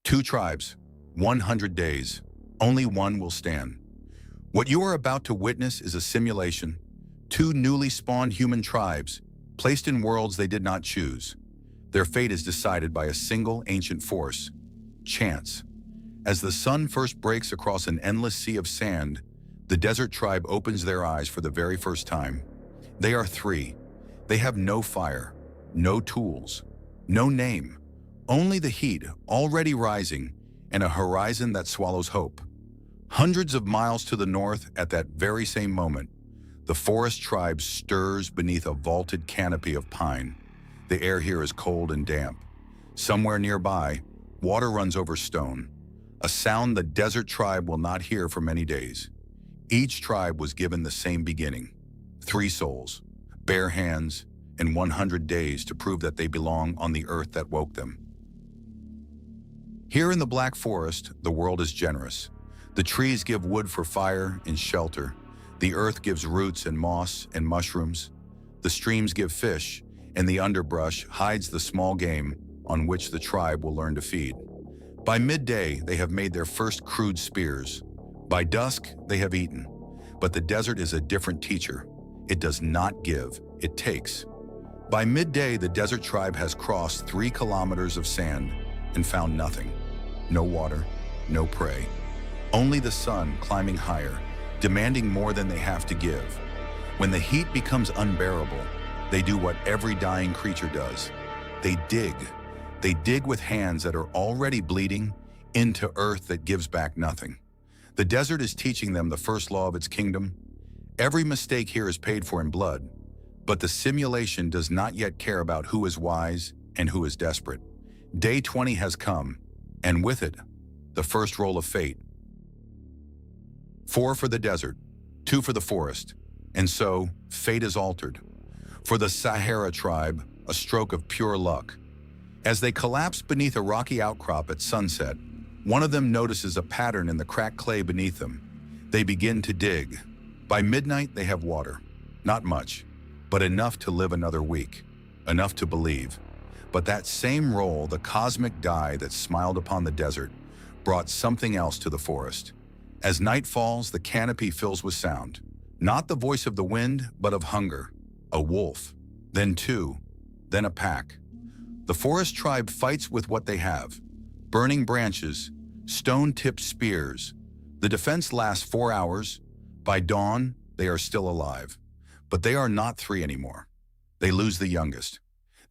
Two tribes, 100 days. Only one will stand. What you are about to witness is a simulation. Two newly spawned human tribes, placed in worlds they did not choose. Their fate is decided by a single ancient force, chance. As the sun first breaks across an endless sea of sand, the desert tribe opens their eyes for the very first time. They are three. They have no fire, no tools, no name, only the heat already rising and a horizon that swallows hope. Hundreds of miles to the north, at that very same moment, the forest tribe stirs beneath a vaulted canopy of pine. The air here is cold and damp. Somewhere nearby, water runs over stone, a sound the desert tribe will not hear for many days. Each tribe was given the same beginning: 3 souls, bare hands, and 100 days to prove that they belong on the earth that woke them. Here in the Black Forest, the world is generous. The trees give wood for fire and shelter. The earth gives roots and moss and mushrooms. The streams give fish, and the underbrush hides the small game on which the tribe will learn to feed. By midday, they have made their first crude spears. By dusk, they have eaten. But the desert is a different teacher. It does not give, it takes. By midday, the desert tribe has crossed 3 kilometers of sand and found nothing. No water, no prey. Only the sun climbing higher, demanding more than they have to give. When the heat becomes unbearable, they do what every dying creature does. They dig. They dig with hands that are already bleeding into earth that gives back nothing. The desert is teaching them the first law of its kingdom. Every mistake here is paid for in blood, but the simulation does not yet care about who is wise and who is desperate. Day 20 has come, and with it, the first roll of fate. 4 for the desert, 2 for the forest, and so fate is altered. For the Sahara tribe, a stroke of pure luck. As they collapse beneath a rocky outcrop at sunset, one of them notices a pattern in the cracked clay beneath them. They begin to dig. By midnight, they have water. Not much, but enough to live another week, enough to believe. But that same roll, the cosmic die that smiled upon the desert, brought something else to the forest. As night falls, the canopy fills with sound. Not the voice of the wind, but of hunger. A wolf, then 2, then a pack. The forest tribe fights with what they have: burning branches, stone-tipped spears. The defense lasts 4 hours. By dawn, they are still alive. But they are not 3 anymore. They lose the youngest.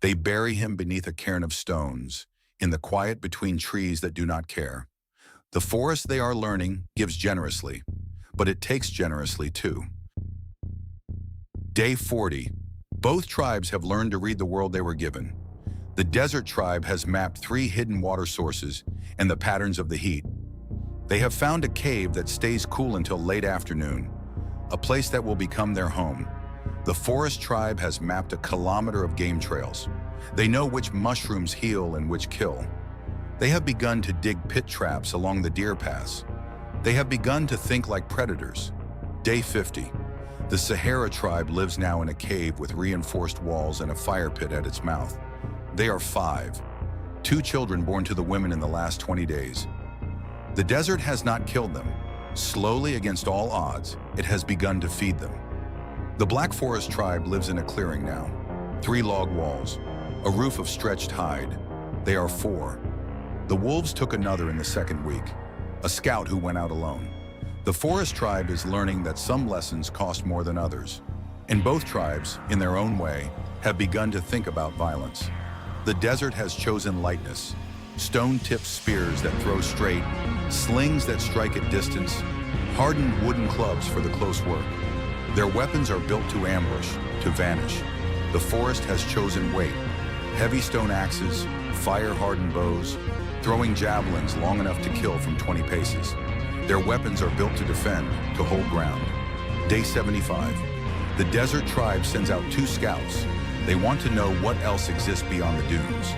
They bury him beneath a cairn of stones, in the quiet between trees that do not care. The forest, they are learning, gives generously, but it takes generously too. Day 40. Both tribes have learned to read the world they were given. The desert tribe has mapped 3 hidden water sources and the patterns of the heat. They have found a cave that stays cool until late afternoon, a place that will become their home. The forest tribe has mapped a kilometer of game trails. They know which mushrooms heal and which kill. They have begun to dig pit traps along the deer paths. They have begun to think like predators. Day 50. The Sahara tribe lives now in a cave with reinforced walls and a fire pit at its mouth. They are 5, 2 children born to the women in the last 20 days. The desert has not killed them. Slowly, against all odds, it has begun to feed them. The Black Forest tribe lives in a clearing now. 3 log walls, a roof of stretched hide. They are 4. The wolves took another in the 2nd week, a scout who went out alone. The forest tribe is learning that some lessons cost more than others. And both tribes, in their own way, have begun to think about violence. The desert has chosen lightness, stone-tipped spears that throw straight, slings that strike at distance, hardened wooden clubs for the close work. Their weapons are built to ambush, to vanish. The forest has chosen weight, heavy stone axes, fire-hardened bows, throwing javelins long enough to kill from 20 paces. Their weapons are built to defend, to hold ground. Day 75. The desert tribe sends out 2 scouts. They want to know what else exists beyond the dunes.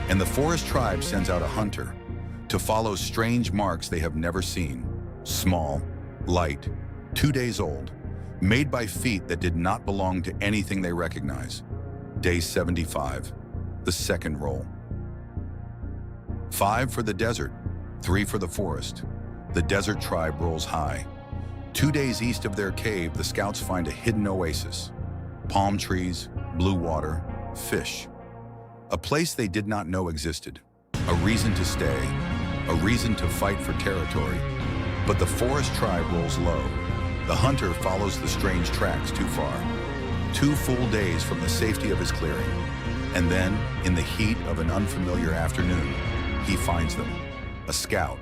And the forest tribe sends out a hunter to follow strange marks they have never seen. Small, light, 2 days old, made by feet that did not belong to anything they recognize. Day 75. The 2nd roll. 5 for the desert, 3 for the forest. The desert tribe rolls high. 2 days east of their cave, the scouts find a hidden oasis. Palm trees, blue water, fish. A place they did not know existed. A reason to stay, a reason to fight for territory. But the forest tribe rolls low. The hunter follows the strange tracks too far. 2 full days from the safety of his clearing. And then, in the heat of an unfamiliar afternoon, he finds them. A scout.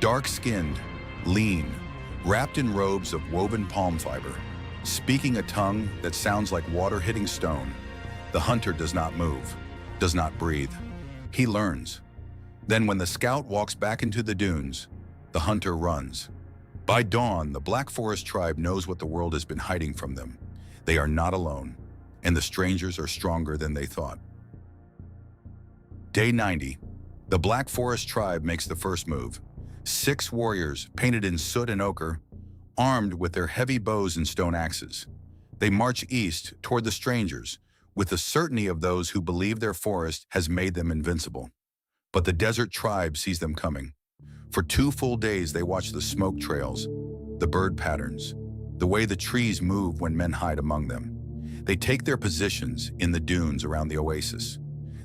Dark-skinned, lean, wrapped in robes of woven palm fiber, speaking a tongue that sounds like water hitting stone. The hunter does not move, does not breathe. He learns. Then when the scout walks back into the dunes, the hunter runs. By dawn, the Black Forest tribe knows what the world has been hiding from them. They are not alone, and the strangers are stronger than they thought. Day 90. The Black Forest tribe makes the first move. 6 warriors, painted in soot and ochre, armed with their heavy bows and stone axes. They march east toward the strangers, with the certainty of those who believe their forest has made them invincible. But the desert tribe sees them coming. For 2 full days they watch the smoke trails, the bird patterns, the way the trees move when men hide among them. They take their positions in the dunes around the oasis.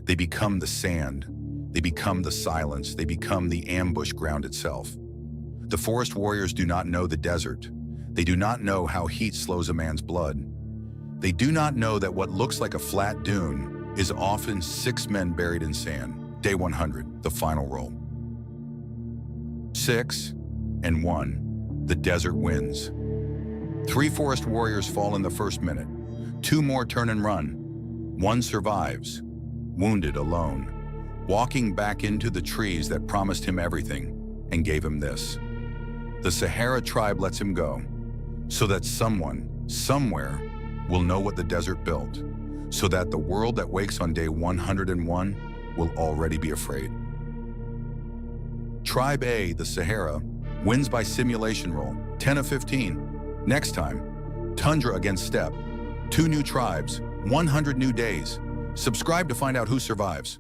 They become the sand, they become the silence, they become the ambush ground itself. The forest warriors do not know the desert. They do not know how heat slows a man's blood. They do not know that what looks like a flat dune is often 6 men buried in sand. Day 100, the final roll. 6 and 1, the desert wins. 3 forest warriors fall in the first minute. 2 more turn and run. 1 survives, wounded, alone, walking back into the trees that promised him everything and gave him this. The Sahara tribe lets him go, so that someone, somewhere, will know what the desert built, so that the world that wakes on day 101 will already be afraid. Tribe A, the Sahara, wins by simulation roll, 10 of 15. Next time, tundra against steppe, 2 new tribes, 100 new days. Subscribe to find out who survives.